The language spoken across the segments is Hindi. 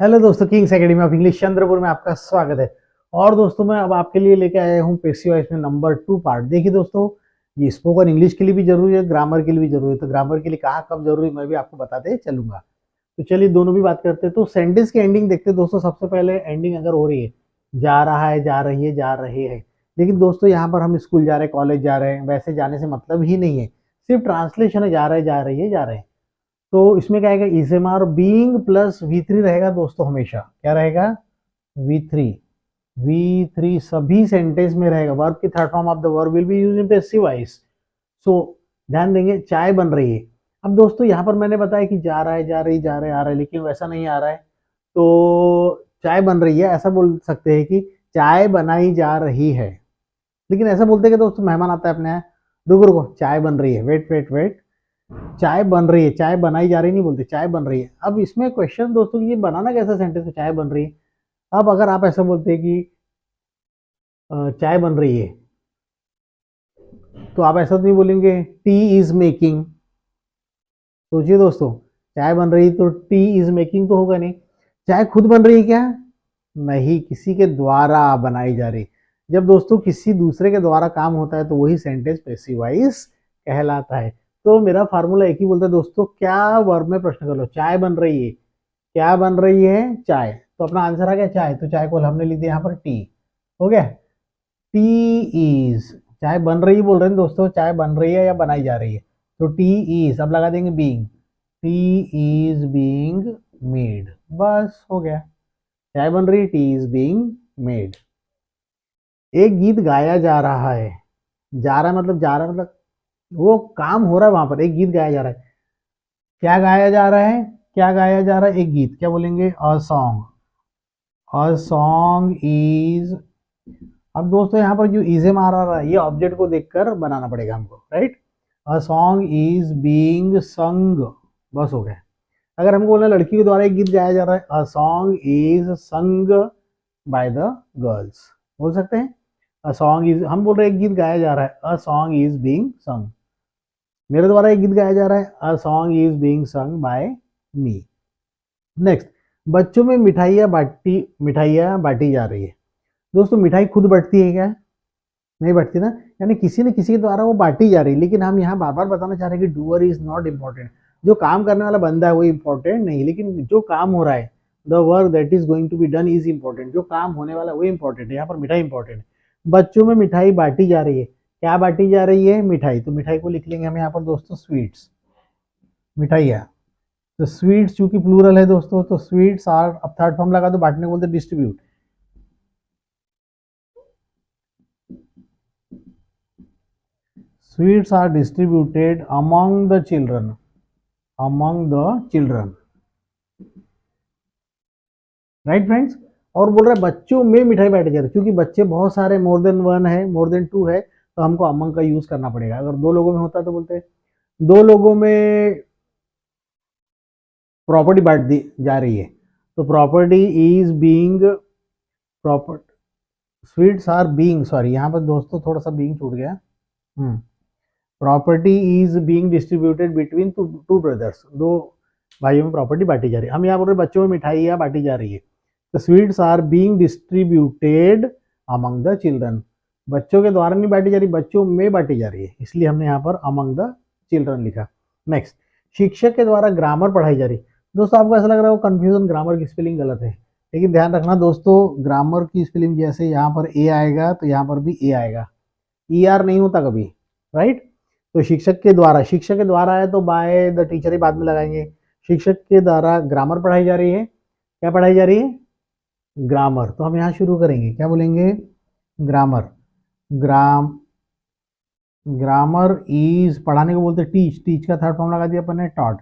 हेलो दोस्तों, Kings academy of English Chandrapur में आपका स्वागत है। और दोस्तों मैं अब आपके लिए लेके आया हूँ पेशियो इसमें नंबर 2 पार्ट। देखिए दोस्तों, ये स्पोकन इंग्लिश के लिए भी जरूरी है, ग्रामर के लिए भी जरूरी है। तो ग्रामर के लिए कहाँ कब जरूरी मैं भी आपको बताते चलूंगा। तो चलिए दोनों भी बात करते हैं। तो सेंटेंस की एंडिंग देखते हैं दोस्तों। सबसे पहले एंडिंग अगर हो रही है, जा रहा है, जा रही है, जा रहे हैं। लेकिन दोस्तों यहाँ पर हम स्कूल जा रहे हैं, कॉलेज जा रहे हैं, वैसे जाने से मतलब ही नहीं है, सिर्फ ट्रांसलेशन है, जा रहे, जा रही है, जा रहे हैं। तो इसमें क्या आएगा, इजेमार बीइंग प्लस V3 रहेगा दोस्तों। हमेशा क्या रहेगा, V3। V3 सभी सेंटेंस में रहेगा। वर्ब की third form of the verb will be used in passive voice. So ध्यान देंगे, चाय बन रही है। अब दोस्तों यहाँ पर मैंने बताया कि जा रहा है, जा रही, जा रहे, आ रहा है, लेकिन वैसा नहीं आ रहा है। तो चाय बन रही है ऐसा बोल सकते हैं कि चाय बनाई जा रही है। लेकिन ऐसा बोलते हैं कि दोस्तों मेहमान आता है अपने यहाँ, रुको रुको चाय बन रही है, वेट वेट वेट, चाय बन रही है, चाय बनाई जा रही नहीं बोलते, चाय बन रही है। अब इसमें क्वेश्चन दोस्तों ये बनाना कैसा सेंटेंस में चाय बन रही है। अब अगर आप ऐसा बोलते हैं कि चाय बन रही है, तो आप ऐसा तो नहीं बोलेंगे टी इज मेकिंग। सोचिए दोस्तों, चाय बन रही तो टी इज मेकिंग तो होगा नहीं। चाय खुद बन रही है क्या, नहीं, किसी के द्वारा बनाई जा रही। जब दोस्तों किसी दूसरे के द्वारा काम होता है तो वही सेंटेंस पैसिव वॉइस कहलाता है। तो मेरा फार्मूला एक ही बोलता है दोस्तों, क्या वर्ब में प्रश्न कर लो, चाय बन रही है, क्या बन रही है, चाय। तो अपना आंसर आ गया चाय। तो चाय को हमने लिख दिया यहाँ पर टी, हो गया। टी इज, चाय बन रही बोल रहे हैं दोस्तों, चाय बन रही है या बनाई जा रही है। तो टी इज, अब लगा देंगे being, T is being made, बस हो गया। चाय बन रही, टी इज बीइंग मेड। एक गीत गाया जा रहा है, जा रहा है मतलब, जा रहा है मतलब वो काम हो रहा है वहां पर, एक गीत गाया जा रहा है। क्या गाया जा रहा है, क्या गाया जा रहा है, एक गीत। क्या बोलेंगे, a song. A song is. अब दोस्तों यहाँ पर जो इज़म आ रहा है, ये ऑब्जेक्ट को देखकर बनाना पड़ेगा हमको, right. A song is being संग, बस हो गया। अगर हमको बोलना लड़की के द्वारा एक गीत गाया जा रहा है, a song is sung by the girls, बोल सकते हैं। अ सॉन्ग इज, हम बोल रहे हैं एक गीत गाया जा रहा है, अ सॉन्ग इज बीइंग संग। मेरे द्वारा एक गीत गाया जा रहा है, a song is being sung by me. Next, बच्चों में मिठाइयाँ बांटी जा रही है। दोस्तों मिठाई खुद बढ़ती है क्या, नहीं बढ़ती ना, यानी किसी न किसी के द्वारा वो बांटी जा रही है। लेकिन हम यहाँ बार बार बताना चाह रहे हैं कि डूअर इज नॉट इम्पोर्टेंट। जो काम करने वाला बंदा है वो इम्पोर्टेंट नहीं, लेकिन जो काम हो रहा है, the work that is going to be done is important. जो काम होने वाला वो इम्पोर्टेंट है, यहाँ पर मिठाई इंपॉर्टेंट है। बच्चों में मिठाई बांटी जा रही है, क्या बांटी जा रही है, मिठाई। तो मिठाई को लिख लेंगे हम यहाँ पर दोस्तों, स्वीट्स, मिठाइयाँ। तो स्वीट्स चूंकि प्लूरल है दोस्तों, तो स्वीट्स आर, अब थर्ड फॉर्म लगा तो बांटने को बोलते distribute. Sweets are distributed among the children. Among the children. Right friends. और बोल रहा है बच्चों में मिठाई बांटी जा रही है, क्योंकि बच्चे बहुत सारे, मोर देन वन है, मोर देन टू है, तो हमको अमंग का यूज करना पड़ेगा। अगर दो लोगों में होता तो बोलते हैं दो लोगों में प्रॉपर्टी बांट दी जा रही है। तो property is being, proper, sweets are being, sorry यहाँ पर दोस्तों थोड़ा सा बीइंग छूट गया। Property is being distributed between two brothers, दो भाइयों में प्रॉपर्टी बांटी जा रही है। हम यहाँ बोल रहे बच्चों में मिठाइयाँ बांटी जा रही है, तो sweets are being distributed among the children. बच्चों के द्वारा नहीं बांटी जा रही, बच्चों में बांटी जा रही है, इसलिए हमने यहाँ पर अमंग द चिल्ड्रन लिखा। नेक्स्ट, शिक्षक के द्वारा ग्रामर पढ़ाई जा रही। दोस्तों आपको ऐसा लग रहा है वो कंफ्यूजन, ग्रामर की स्पेलिंग गलत है, लेकिन ध्यान रखना दोस्तों, ग्रामर की स्पेलिंग जैसे यहाँ पर ए आएगा तो यहाँ पर भी ए आएगा, ई आर नहीं होता कभी, राइट। तो शिक्षक के द्वारा है तो बाय द टीचर ही बाद में लगाएंगे। शिक्षक के द्वारा ग्रामर पढ़ाई जा रही है, क्या पढ़ाई जा रही है, ग्रामर। तो हम यहाँ शुरू करेंगे, क्या बोलेंगे, ग्रामर। ग्रामर इज, पढ़ाने को बोलते टीच, टीच का थर्ड फॉर्म लगा दिया अपन ने, taught.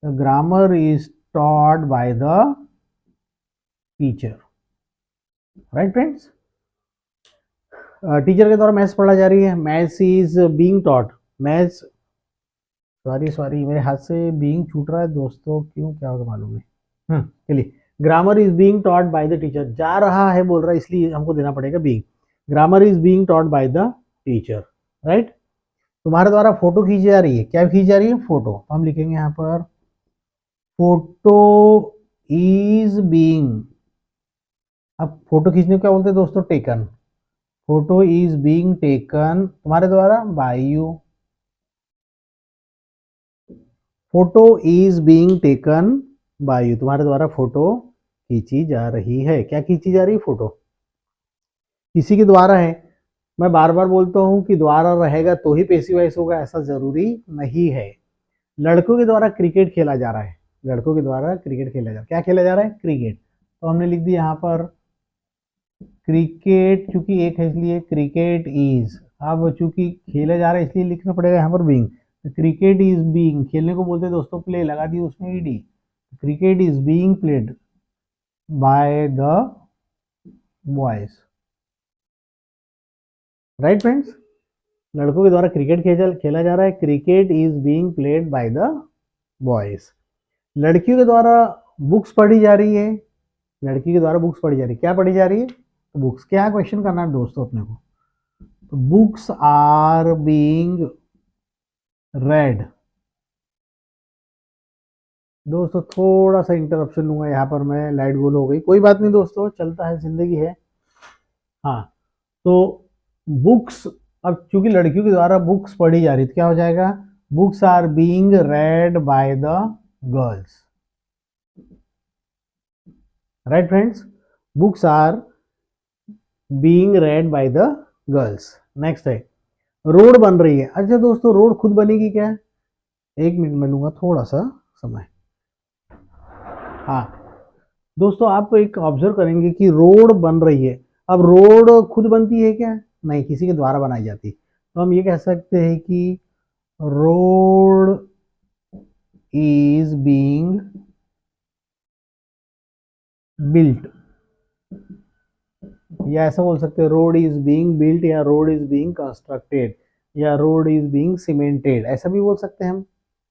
Grammar is taught by the teacher, right friends. Teacher के द्वारा मैथ्स पढ़ा जा रही है, maths is being taught, maths, sorry मेरे हाथ से बीइंग छूट रहा है दोस्तों, क्यों, क्या होगा मालूम नहीं। चलिए, grammar is being taught by the teacher, जा रहा है बोल रहा है इसलिए हमको देना पड़ेगा being. Grammar is being taught by the teacher, right. तुम्हारे द्वारा फोटो खींची जा रही है, क्या खींची जा रही है, फोटो। तो हम लिखेंगे यहाँ पर फोटो इज बीइंग, अब फोटो खींचने को क्या बोलते हैं दोस्तों, taken. Photo is being taken तुम्हारे द्वारा by you. Photo is being taken by you, तुम्हारे द्वारा फोटो खींची जा रही है। क्या खींची जा रही है, फोटो किसी के द्वारा है। मैं बार बार बोलता हूं कि द्वारा रहेगा तो ही पेसिव वॉइस होगा, ऐसा जरूरी नहीं है। लड़कों के द्वारा क्रिकेट खेला जा रहा है, लड़कों के द्वारा क्रिकेट खेला जा रहा है। क्या खेला जा रहा है, क्रिकेट। तो हमने लिख दिया यहाँ पर क्रिकेट, चूंकि एक है इसलिए क्रिकेट इज। अब चूंकि खेला जा रहा है इसलिए लिखना पड़ेगा यहाँ पर बीइंग। क्रिकेट इज बीइंग, खेलने को बोलते हैं दोस्तों प्ले, लगा दी उसमें ED. Cricket is being played by the boys, right friends. लड़कों के द्वारा क्रिकेट खेला जा रहा है, cricket is being played by the boys. लड़कियों के द्वारा बुक्स पढ़ी जा रही है, लड़की के द्वारा बुक्स पढ़ी जा रही है। क्या पढ़ी जा रही है, तो बुक्स। क्या क्वेश्चन करना है दोस्तों अपने को, तो बुक्स आर बीइंग रेड। दोस्तों थोड़ा सा इंटरप्शन लूंगा यहाँ पर मैं, लाइट गोल हो गई, कोई बात नहीं दोस्तों, चलता है, जिंदगी है। हाँ, तो बुक्स, अब चूंकि लड़कियों के द्वारा बुक्स पढ़ी जा रही थी, क्या हो जाएगा, books are being read by the girls, right friends. Books are being read by the girls. Next है, रोड बन रही है। अच्छा दोस्तों, रोड खुद बनेगी क्या, एक मिनट में लूंगा थोड़ा सा समय। हाँ दोस्तों, आप एक ऑब्जर्व करेंगे कि रोड बन रही है। अब रोड खुद बनती है क्या, नहीं, किसी के द्वारा बनाई जाती है। तो हम ये कह सकते हैं कि रोड इज बीइंग बिल्ट, या ऐसा बोल सकते हैं रोड इज बीइंग बिल्ट, या रोड इज बीइंग कंस्ट्रक्टेड, या रोड इज बीइंग सीमेंटेड, ऐसा भी बोल सकते हैं हम,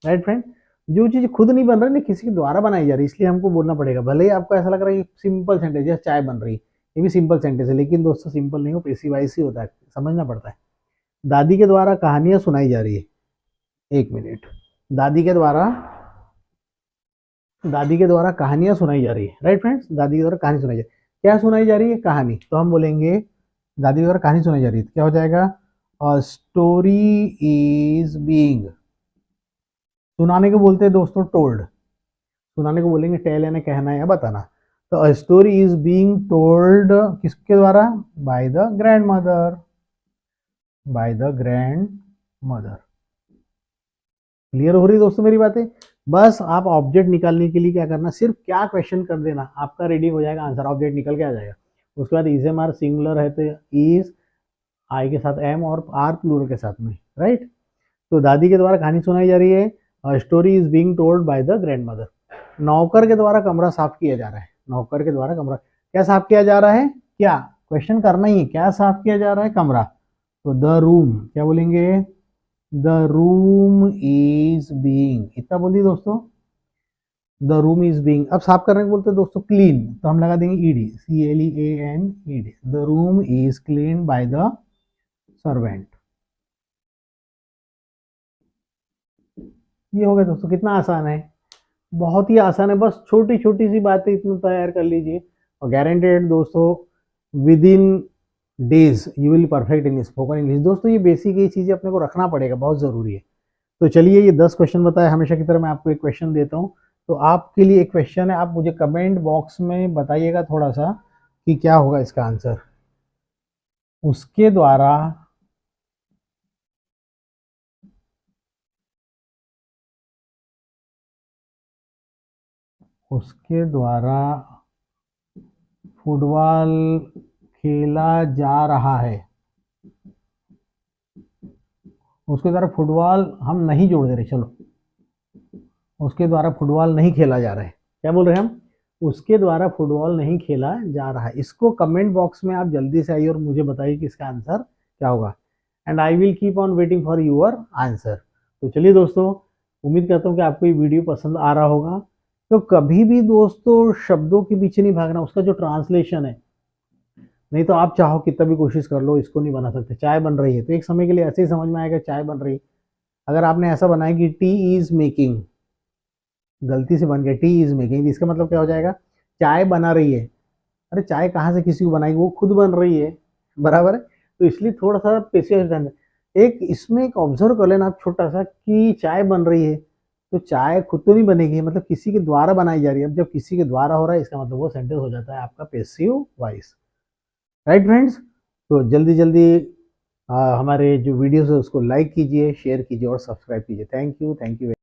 राइट फ्रेंड। जो चीज खुद नहीं बन रही ना, किसी के द्वारा बनाई जा रही है, इसलिए हमको बोलना पड़ेगा। भले ही आपको ऐसा लग रहा है कि सिंपल सेंटेंस, जैसे चाय बन रही, ये भी सिंपल सेंटेंस है, लेकिन दोस्तों सिंपल नहीं हो, पेसिव वॉइस ही होता है, समझना पड़ता है। दादी के द्वारा कहानियां सुनाई जा रही है, एक मिनट, दादी के द्वारा कहानियां सुनाई जा रही है, राइट फ्रेंड्स। दादी के द्वारा कहानी सुनाई जा रही है, क्या सुनाई जा रही है, कहानी। तो हम बोलेंगे दादी के द्वारा कहानी सुनाई जा रही है, क्या हो जाएगा, अ स्टोरी इज बीइंग। सुनाने को बोलते हैं दोस्तों टोल्ड, सुनाने को बोलेंगे टेल, यानी कहना या बताना। तो a story is being told किसके द्वारा, by the grand mother, by the grand mother. Clear हो रही दोस्तों मेरी बातें। बस आप ऑब्जेक्ट निकालने के लिए क्या करना, सिर्फ क्या क्वेश्चन कर देना, आपका रेडी हो जाएगा आंसर, ऑब्जेक्ट निकल के आ जाएगा। उसके बाद इज एम आर सिंगुलर है तो इज, आई के साथ एम, और आर प्लूरल के साथ में, राइट। तो दादी के द्वारा कहानी सुनाई जा रही है, story is being told by the grand mother. नौकर के द्वारा कमरा साफ किया जा रहा है, नौकर के द्वारा कमरा क्या साफ किया जा रहा है, क्या क्वेश्चन करना ही है, क्या साफ किया जा रहा है, कमरा। तो द रूम, क्या बोलेंगे, द रूम इज बीइंग, इतना बोलिए दोस्तों, द रूम इज बीइंग। अब साफ करने को बोलते हैं दोस्तों क्लीन, तो हम लगा देंगे ED, CLEAN, the room is clean by the servant. ये हो गया दोस्तों, कितना आसान है, बहुत ही आसान है, बस छोटी छोटी सी बातें इतना तैयार कर लीजिए, और गारंटेड दोस्तों with in days you will perfect in spoken English. दोस्तों ये बेसिक ये चीज़ें अपने को रखना पड़ेगा, बहुत ज़रूरी है। तो चलिए, ये 10 क्वेश्चन बताए, हमेशा की तरह मैं आपको एक क्वेश्चन देता हूँ। तो आपके लिए एक क्वेश्चन है, आप मुझे कमेंट बॉक्स में बताइएगा थोड़ा सा कि क्या होगा इसका आंसर। उसके द्वारा फुटबॉल खेला जा रहा है, उसके द्वारा फुटबॉल हम नहीं जोड़ दे रहे, चलो उसके द्वारा फुटबॉल नहीं खेला जा रहा है, क्या बोल रहे हैं हम, उसके द्वारा फुटबॉल नहीं खेला जा रहा है। इसको कमेंट बॉक्स में आप जल्दी से आइए और मुझे बताइए कि इसका आंसर क्या होगा, and I will keep on waiting for your answer. तो चलिए दोस्तों, उम्मीद करता हूँ कि आपको ये वीडियो पसंद आ रहा होगा। तो कभी भी दोस्तों शब्दों के पीछे नहीं भागना, उसका जो ट्रांसलेशन है, नहीं तो आप चाहो कितना भी कोशिश कर लो, इसको नहीं बना सकते। चाय बन रही है तो एक समय के लिए ऐसे ही समझ में आएगा चाय बन रही। अगर आपने ऐसा बनाया कि टी इज मेकिंग, गलती से बन गया टी इज मेकिंग, इसका मतलब क्या हो जाएगा, चाय बना रही है। अरे चाय कहाँ से किसी को बनाएगी, वो खुद बन रही है, बराबर है। तो इसलिए थोड़ा सा पेशेंस ध्यान दें। एक इसमें एक ऑब्जर्व कर लेना आप छोटा सा, कि चाय बन रही है तो चाय खुद तो नहीं बनेगी, मतलब किसी के द्वारा बनाई जा रही है। अब जब किसी के द्वारा हो रहा है, इसका मतलब वो सेंटेंस हो जाता है आपका पैसिव वॉइस। राइट फ्रेंड्स, तो जल्दी जल्दी हमारे जो वीडियोस है उसको लाइक कीजिए, शेयर कीजिए और सब्सक्राइब कीजिए। Thank you, thank you.